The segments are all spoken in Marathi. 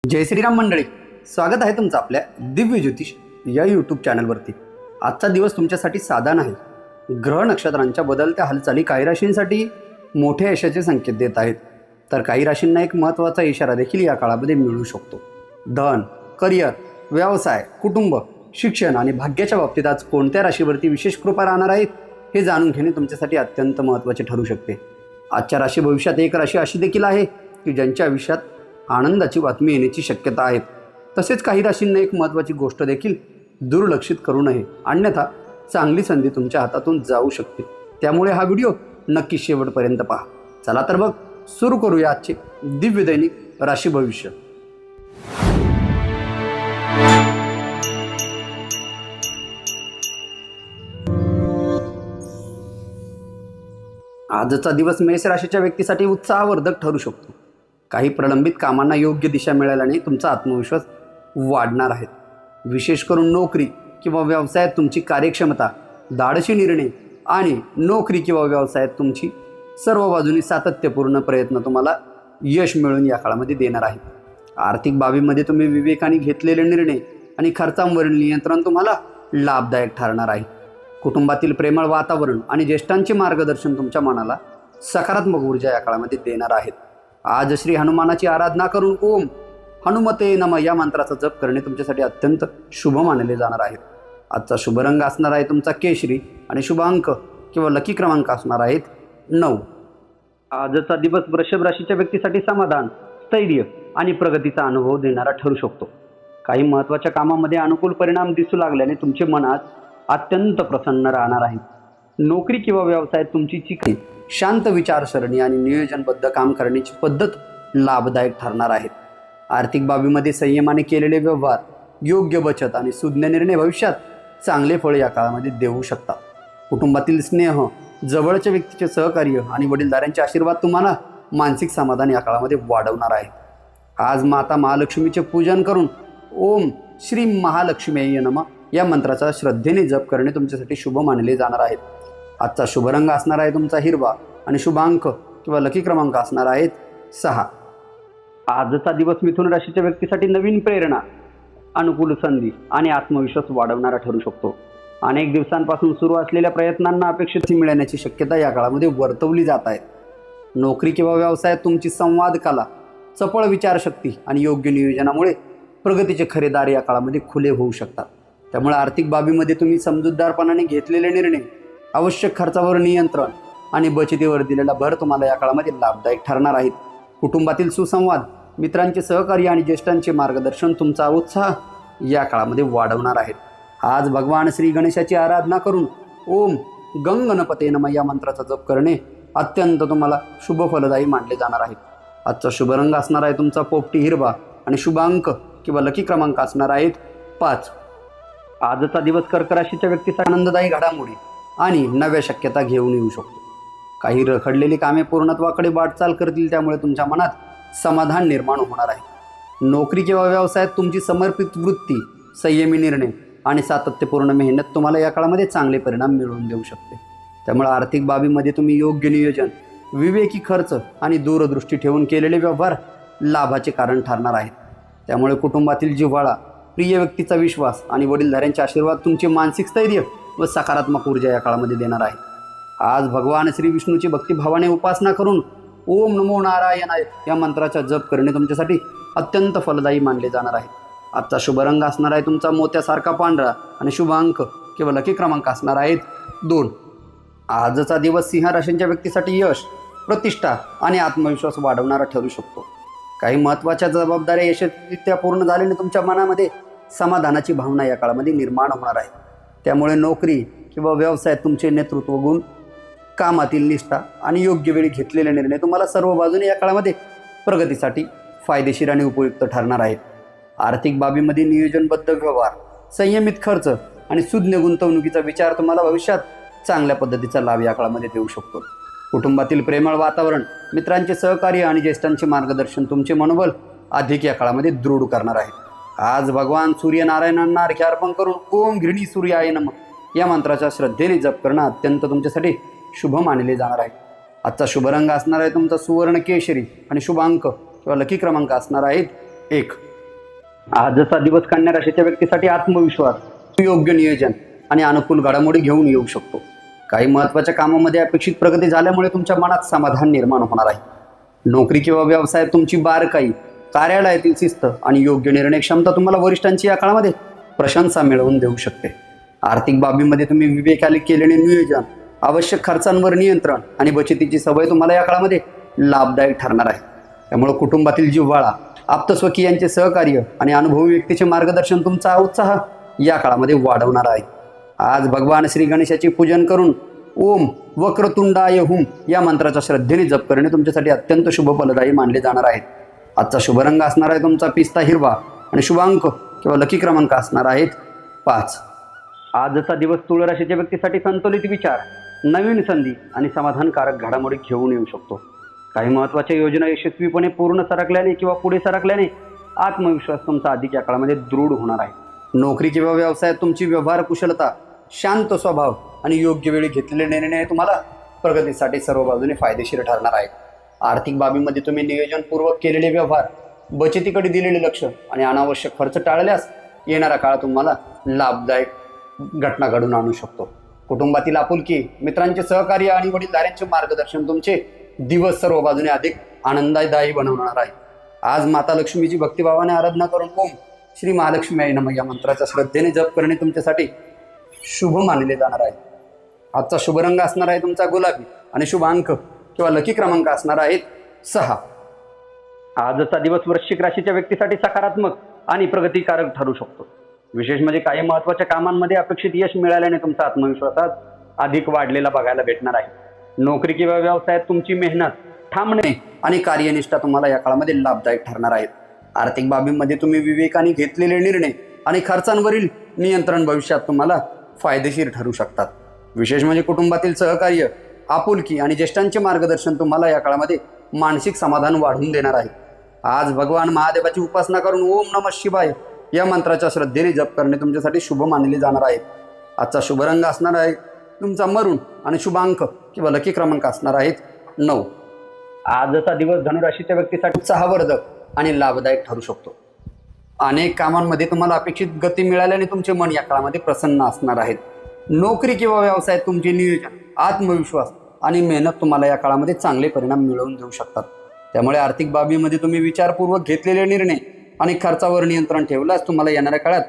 जय श्रीराम मंडळी, स्वागत आहे तुमचं आपल्या दिव्य ज्योतिष या यूट्यूब चॅनलवरती। आजचा दिवस तुमच्यासाठी साधा नाही। ग्रह नक्षत्रांच्या बदलत्या हालचाली काही राशींसाठी मोठ्या यशाचे संकेत देत आहेत, तर काही राशींना एक महत्त्वाचा इशारा देखील या काळामध्ये मिळू शकतो। धन, करिअर, व्यवसाय, कुटुंब, शिक्षण आणि भाग्याच्या बाबतीत आज कोणत्या राशीवरती विशेष कृपा राहणार आहेत हे जाणून घेणे तुमच्यासाठी अत्यंत महत्त्वाचे ठरू शकते। आजच्या राशी भविष्यात एक राशी अशी देखील आहे की ज्यांच्या आयुष्यात आनंदाची बातमी येण्याची शक्यता आहे। तसेच काही राशींना एक महत्त्वाची गोष्ट देखील दुर्लक्षित करू नये, अन्यथा चांगली संधी तुमच्या हातातून जाऊ शकते। त्यामुळे हा व्हिडिओ नक्की शेवटपर्यंत पहा। चला तर मग सुरू करूया आजचे दिव्य दैनिक राशी भविष्य। आजचा दिवस मेष राशीच्या व्यक्तीसाठी उत्साहवर्धक ठरू शकतो। काही प्रलंबित कामांना योग्य दिशा मिळाल्याने तुमचा आत्मविश्वास वाढणार आहे। विशेष करून नोकरी किंवा व्यवसायात तुमची कार्यक्षमता, धाडसी निर्णय आणि नोकरी किंवा व्यवसायात तुमची सर्व बाजूनी सातत्यपूर्ण प्रयत्न तुम्हाला यश मिळवून या काळामध्ये देणार आहे। आर्थिक बाबीमध्ये तुम्ही विवेकाने घेतलेले निर्णय आणि खर्चांवरील नियंत्रण तुम्हाला लाभदायक ठरणार आहे। कुटुंबातील प्रेमळ वातावरण आणि ज्येष्ठांचे मार्गदर्शन तुमच्या मनाला सकारात्मक ऊर्जा या काळामध्ये देणार आहेत। आज श्री हनुमानाची आराधना करून ओम हनुमते नमः या मंत्राचा जप करणे तुमच्यासाठी अत्यंत शुभ मानले जाणार आहे। आजचा शुभ रंग असणार आहे तुमचा केशरी आणि शुभ अंक किंवा लकी क्रमांक असणार आहेत 9। आजचा दिवस वृषभ राशीच्या व्यक्तीसाठी समाधान, स्थैर्य आणि प्रगतीचा अनुभव देणारा ठरू शकतो। काही महत्त्वाच्या कामामध्ये अनुकूल परिणाम दिसू लागल्याने तुमचे मन आज अत्यंत प्रसन्न राहणार आहे। नोकरी किंवा व्यवसायात तुमची चिकणी, शांत विचारसरणी आणि नियोजनबद्ध काम करण्याची पद्धत लाभदायक ठरणार आहे। आर्थिक बाबीमध्ये संयमाने केलेले व्यवहार, योग्य बचत आणि सुज्ञ निर्णय भविष्यात चांगले फळ या काळामध्ये देऊ शकतात। कुटुंबातील स्नेह, जवळच्या व्यक्तीचे सहकार्य आणि वडीलधाऱ्यांचे आशीर्वाद तुम्हाला मानसिक समाधान या काळामध्ये वाढवणार आहे। आज माता महालक्ष्मीचे पूजन करून ओम श्री महालक्ष्मीये नमः या मंत्राचा श्रद्धेने जप करणे तुमच्यासाठी शुभ मानले जाणार आहे। आजचा शुभ रंग असणार आहे तुमचा हिरवा आणि शुभ अंक किंवा लकी क्रमांक असणार आहेत 6। आजचा दिवस मिथुन राशीच्या व्यक्तीसाठी नवीन प्रेरणा, अनुकूल संधी आणि आत्मविश्वास वाढवणारा ठरू शकतो। अनेक दिवसांपासून सुरू असलेल्या प्रयत्नांना अपेक्षित मिळण्याची शक्यता या काळामध्ये वर्तवली जात आहे। नोकरी किंवा व्यवसायात तुमची संवाद कला, चपळ विचारशक्ती आणि योग्य नियोजनामुळे प्रगतीचे खरे दार या काळामध्ये खुले होऊ शकतात। त्यामुळे आर्थिक बाबीमध्ये तुम्ही समजूतदारपणाने घेतलेले निर्णय, आवश्यक खर्चावर नियंत्रण आणि बचतीवर दिलेला भर तुम्हाला या काळामध्ये लाभदायक ठरणार आहेत। कुटुंबातील सुसंवाद, मित्रांचे सहकार्य आणि ज्येष्ठांचे मार्गदर्शन तुमचा उत्साह या काळामध्ये वाढवणार आहेत। आज भगवान श्री गणेशाची आराधना करून ओम गंगणपते नमः या मंत्राचा जप करणे अत्यंत तुम्हाला शुभ फलदायी मानले जाणार आहे। आजचा शुभ रंग असणार आहे तुमचा पोपटी हिरवा आणि शुभ अंक किंवा लकी क्रमांक असणार आहेत 5। आजचा दिवस कर्क राशीच्या व्यक्तीसाठी आनंददायी घडामोडी आणि नव्या शक्यता घेऊन येऊ शकतो। काही रखडलेली कामे पूर्णत्वाकडे वाटचाल करतील, त्यामुळे तुमच्या मनात समाधान निर्माण होणार आहे। नोकरी किंवा व्यवसायात तुमची समर्पित वृत्ती, संयमी निर्णय आणि सातत्यपूर्ण मेहनत तुम्हाला या काळामध्ये चांगले परिणाम मिळवून देऊ शकते। त्यामुळे आर्थिक बाबीमध्ये तुम्ही योग्य नियोजन, विवेकी खर्च आणि दूरदृष्टी ठेवून केलेले व्यवहार लाभाचे कारण ठरणार आहेत। त्यामुळे कुटुंबातील जिव्हाळा, प्रिय व्यक्तीचा विश्वास आणि वडीलधाऱ्यांचे आशीर्वाद तुमचे मानसिक स्थैर्य व सकारात्मक ऊर्जा या काळामध्ये देणार आहे। आज भगवान श्री विष्णूची भक्तिभावाने उपासना करून ओम नमो नारायणाय या मंत्राचा जप करणे तुमच्यासाठी अत्यंत फलदायी मानले जाणार आहे। आजचा शुभ रंग असणार आहे तुमचा मोत्यासारखा पांढरा आणि शुभ अंक किंवा लकी क्रमांक असणार आहेत 2। आजचा दिवस सिंह राशीच्या व्यक्तीसाठी यश, प्रतिष्ठा आणि आत्मविश्वास वाढवणारा ठरू शकतो। काही महत्त्वाच्या जबाबदाऱ्या यशस्वीरित्या पूर्ण झाल्याने तुमच्या मनामध्ये समाधानाची भावना या काळामध्ये निर्माण होणार आहे। त्यामुळे नोकरी किंवा व्यवसायात तुमचे नेतृत्व गुण, कामातील निष्ठा आणि योग्य वेळी घेतलेले निर्णय तुम्हाला सर्व बाजूने या काळामध्ये प्रगतीसाठी फायदेशीर आणि उपयुक्त ठरणार आहेत। आर्थिक बाबीमध्ये नियोजनबद्ध व्यवहार, संयमित खर्च आणि सुज्ञ गुंतवणुकीचा विचार तुम्हाला भविष्यात चांगल्या पद्धतीचा लाभ या काळामध्ये देऊ शकतो। कुटुंबातील प्रेमळ वातावरण, मित्रांचे सहकार्य आणि ज्येष्ठांचे मार्गदर्शन तुमचे मनोबल अधिक या काळामध्ये दृढ करणार आहे। आज भगवान सूर्यनारायणांना अर्घ्य अर्पण करून ओम घृणी सूर्याय नमः या मंत्राच्या श्रद्धेने जप करणं अत्यंत तुमच्यासाठी शुभ मानले जाणार आहे। आजचा शुभ रंग असणार आहे तुमचा सुवर्ण केशरी आणि शुभ अंक किंवा लकी क्रमांक असणार आहेत 1। आजचा दिवस कन्या राशीच्या व्यक्तीसाठी आत्मविश्वास, योग्य नियोजन आणि अनुकूल घडामोडी घेऊन येऊ शकतो. काही महत्त्वाच्या कामामध्ये अपेक्षित प्रगती झाल्यामुळे तुमच्या मनात समाधान निर्माण होणार आहे. नोकरी किंवा व्यवसायात तुमची बारकाई, कार्यालयातील शिस्त आणि योग्य निर्णय क्षमता तुम्हाला वरिष्ठांची या काळामध्ये प्रशंसा मिळवून देऊ शकते. आर्थिक बाबीमध्ये तुम्ही विवेकाने केलेले नियोजन, आवश्यक खर्चांवर नियंत्रण आणि बचतीची सवय तुम्हाला या काळामध्ये लाभदायक ठरणार आहे. त्यामुळे कुटुंबातील जिव्हाळा, आप्तस्वकीयांचे सहकार्य आणि अनुभवी व्यक्तीचे मार्गदर्शन तुमचा उत्साह या काळामध्ये वाढवणार आहे. आज भगवान श्री गणेशाचे पूजन करून ओम वक्रतुंडाय हुम या मंत्राचा श्रद्धेने जप करणे तुमच्यासाठी अत्यंत शुभ फलदायी मानले जाणार आहे. आजचा शुभ रंग असणार आहे तुमचा पिस्ता हिरवा आणि शुभांक किंवा लकी क्रमांक असणार आहेत 5. आजचा दिवस तुळ राशीच्या व्यक्तीसाठी संतुलित विचार, नवीन संधी आणि समाधानकारक घडामोडी घेऊन येऊ शकतो. काही महत्त्वाच्या योजना यशस्वीपणे पूर्ण सरकल्याने किंवा पुढे सरकल्याने आत्मविश्वास तुमचा अधिक या काळामध्ये दृढ होणार आहे. नोकरी किंवा व्यवसायात तुमची व्यवहार कुशलता, शांत स्वभाव आणि योग्य वेळी घेतलेले निर्णय तुम्हाला प्रगतीसाठी सर्व बाजूने फायदेशीर ठरणार आहेत. आर्थिक बाबीमध्ये तुम्ही नियोजनपूर्वक केलेले व्यवहार, बचतीकडे दिलेले लक्ष आणि अनावश्यक खर्च टाळल्यास येणारा काळ तुम्हाला लाभदायक घटना घडून आणू शकतो. कुटुंबातील आपुलकी, मित्रांचे सहकार्य आणि वडीलधाऱ्यांचे मार्गदर्शन तुमचे दिवस सर्व बाजूने अधिक आनंददायी बनवणार आहे. आज माता लक्ष्मीची भक्तिभावाने आराधना करून ओम श्री महालक्ष्मी नमः या मंत्राचा श्रद्धेने जप करणे तुमच्यासाठी शुभ मानले जाणार आहे. आजचा शुभ रंग असणार आहे तुमचा गुलाबी आणि शुभ अंक किंवा लकी क्रमांक असणार आहेत 6. आजचा दिवस वृश्चिक राशीच्या व्यक्तीसाठी सकारात्मक आणि प्रगतिकारक ठरू शकतो. विशेष म्हणजे काही महत्त्वाच्या कामांमध्ये अपेक्षित यश मिळाल्याने तुमचा आत्मविश्वासात अधिक वाढलेला बघायला भेटणार आहे. नोकरी किंवा व्यवसायात तुमची मेहनत, ठामणे आणि कार्यनिष्ठा तुम्हाला या काळामध्ये लाभदायक ठरणार आहेत. आर्थिक बाबींमध्ये तुम्ही विवेकाने घेतलेले निर्णय आणि खर्चांवरील नियंत्रण भविष्यात तुम्हाला फायदेशीर ठरू शकतात. विशेष म्हणजे कुटुंबातील सहकार्य, आपुलकी आणि ज्येष्ठांचे मार्गदर्शन तुम्हाला या काळामध्ये मानसिक समाधान वाढवून देणार आहे. आज भगवान महादेवाची उपासना करून ओम नमः शिवाय या मंत्राच्या श्रद्धेने जप करणे तुमच्यासाठी शुभ मानले जाणार आहे. आजचा शुभ रंग असणार आहे तुमचा मरून आणि शुभ अंक किंवा लकी क्रमांक असणार आहेत 9. आजचा दिवस धनुराशीच्या व्यक्तीसाठी उत्साहवर्धक आणि लाभदायक ठरू शकतो. अनेक कामांमध्ये तुम्हाला अपेक्षित गती मिळाल्याने तुमचे मन या काळामध्ये प्रसन्न असणार आहेत. नोकरी किंवा व्यवसायात तुमचे नियोजन, आत्मविश्वास आणि मेहनत तुम्हाला या काळामध्ये चांगले परिणाम मिळवून देऊ शकतात. त्यामुळे आर्थिक बाबीमध्ये तुम्ही विचारपूर्वक घेतलेले निर्णय आणि खर्चावर नियंत्रण ठेवल्यास तुम्हाला येणाऱ्या काळात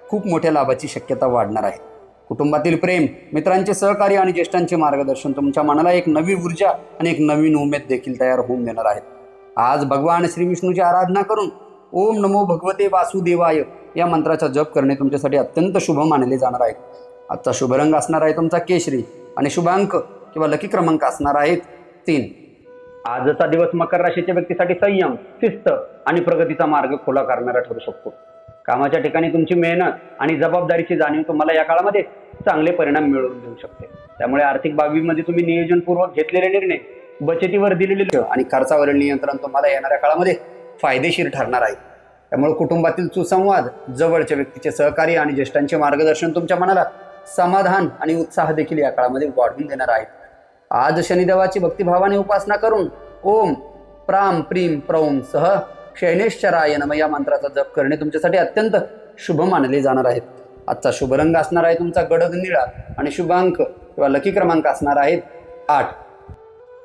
खूप मोठ्या लाभाची शक्यता वाढणार आहे. कुटुंबातील प्रेम, मित्रांचे सहकार्य आणि ज्येष्ठांचे मार्गदर्शन तुमच्या मनाला एक नवी ऊर्जा आणि एक नवीन उमेद देखील तयार होऊन देणार आहेत. आज भगवान श्री विष्णूची आराधना करून ओम नमो भगवते वासुदेवाय या मंत्राचा जप करणे तुमच्यासाठी अत्यंत शुभ मानले जाणार आहे. आजचा शुभ रंग असणार आहे तुमचा केशरी आणि शुभांक किंवा लकी क्रमांक असणार आहेत 3. आजचा दिवस मकर राशीच्या व्यक्तीसाठी संयम, शिस्त आणि प्रगतीचा मार्ग खुला करणारा ठरू शकतो. कामाच्या ठिकाणी तुमची मेहनत आणि जबाबदारीची जाणीव तुम्हाला या काळामध्ये चांगले परिणाम मिळवून देऊ शकते. त्यामुळे आर्थिक बाबीमध्ये तुम्ही नियोजनपूर्वक घेतलेले निर्णय, बचतीवर दिलेले आणि खर्चावरील नियंत्रण तुम्हाला येणाऱ्या काळामध्ये फायदेशीर ठरणार आहे. त्यामुळे कुटुंबातील सुसंवाद, जवळच्या व्यक्तीचे सहकार्य आणि ज्येष्ठांचे मार्गदर्शन तुमच्या मनाला समाधान आणि उत्साह देखील या काळामध्ये वाढवून देणार आहेत. आज शनिदेवाची भक्तिभावाने उपासना करून ओम प्राम प्रीम प्रौम सह शैनेश्वराय नमः या मंत्राचा जप करणे तुमच्यासाठी अत्यंत शुभ मानले जाणार आहेत. आजचा शुभ रंग असणार आहे तुमचा गडद निळा आणि शुभांक किंवा लकी क्रमांक असणार आहेत 8.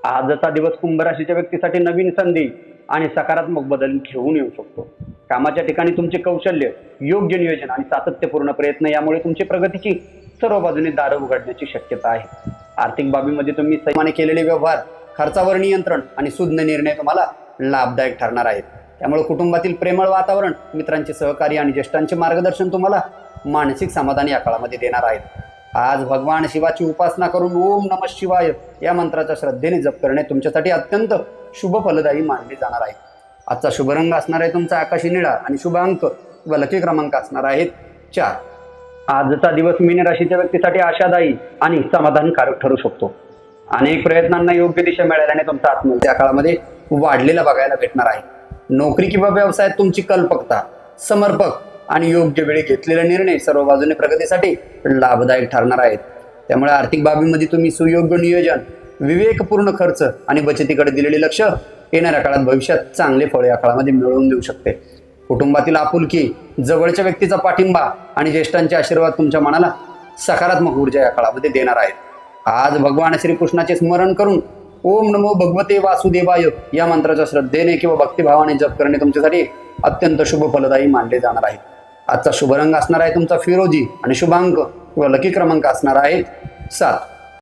आजचा दिवस कुंभ राशीच्या व्यक्तीसाठी नवीन संधी आणि सकारात्मक बदल घेऊन येऊ शकतो. कामाच्या ठिकाणी तुमचे कौशल्य, योग्य नियोजन आणि सातत्यपूर्ण प्रयत्न यामुळे तुमची प्रगतीची सर्व बाजूने दारं उघडण्याची शक्यता आहे. आर्थिक बाबीमध्ये तुम्ही संयमाने केलेले व्यवहार, खर्चावर नियंत्रण आणि सुज्ञ निर्णय तुम्हाला लाभदायक ठरणार आहेत. त्यामुळे कुटुंबातील प्रेमळ वातावरण, मित्रांचे सहकार्य आणि ज्येष्ठांचे मार्गदर्शन तुम्हाला मानसिक समाधान या काळामध्ये देणार आहेत. आज भगवान शिवाची उपासना करून ओम नमः शिवाय या मंत्राचा श्रद्धेने जप करणे तुमच्यासाठी अत्यंत शुभ फलदायी मानले जाणार आहे. आजचा शुभ रंग असणार आहे तुमचा आकाशी निळा आणि शुभ अंक व लकी क्रमांक असणार आहेत 4. आजचा दिवस मीन राशीच्या व्यक्तीसाठी आशादायी आणि समाधानकारक ठरू शकतो. अनेक प्रयत्नांना योग्य दिशा मिळाल्याने तुमचा आत्मविश्वास या काळामध्ये वाढलेला बघायला भेटणार आहे. नोकरी किंवा व्यवसायात तुमची कल्पकता, समर्पक आणि योग्य वेळी घेतलेले निर्णय सर्व बाजूने प्रगतीसाठी लाभदायक ठरणार आहेत. त्यामुळे आर्थिक बाबीमध्ये तुम्ही सुयोग्य नियोजन, विवेकपूर्ण खर्च आणि बचतीकडे दिलेले लक्ष येणाऱ्या काळात भविष्यात चांगले फळ या काळामध्ये मिळवून देऊ शकते. कुटुंबातील आपुलकी, जवळच्या व्यक्तीचा पाठिंबा आणि ज्येष्ठांचे आशीर्वाद तुमच्या मनाला सकारात्मक ऊर्जा या काळामध्ये देणार आहेत। आज भगवान श्रीकृष्णाचे स्मरण करून ओम नमो भगवते वासुदेवाय या मंत्राच्या श्रद्धेने किंवा भक्तिभावाने जप करणे तुमच्यासाठी अत्यंत शुभ फलदायी मानले जाणार आहे। आजचा शुभ रंग असणार आहे तुमचा फिरोजी आणि शुभांक किंवा लकी क्रमांक असणार आहेत 7।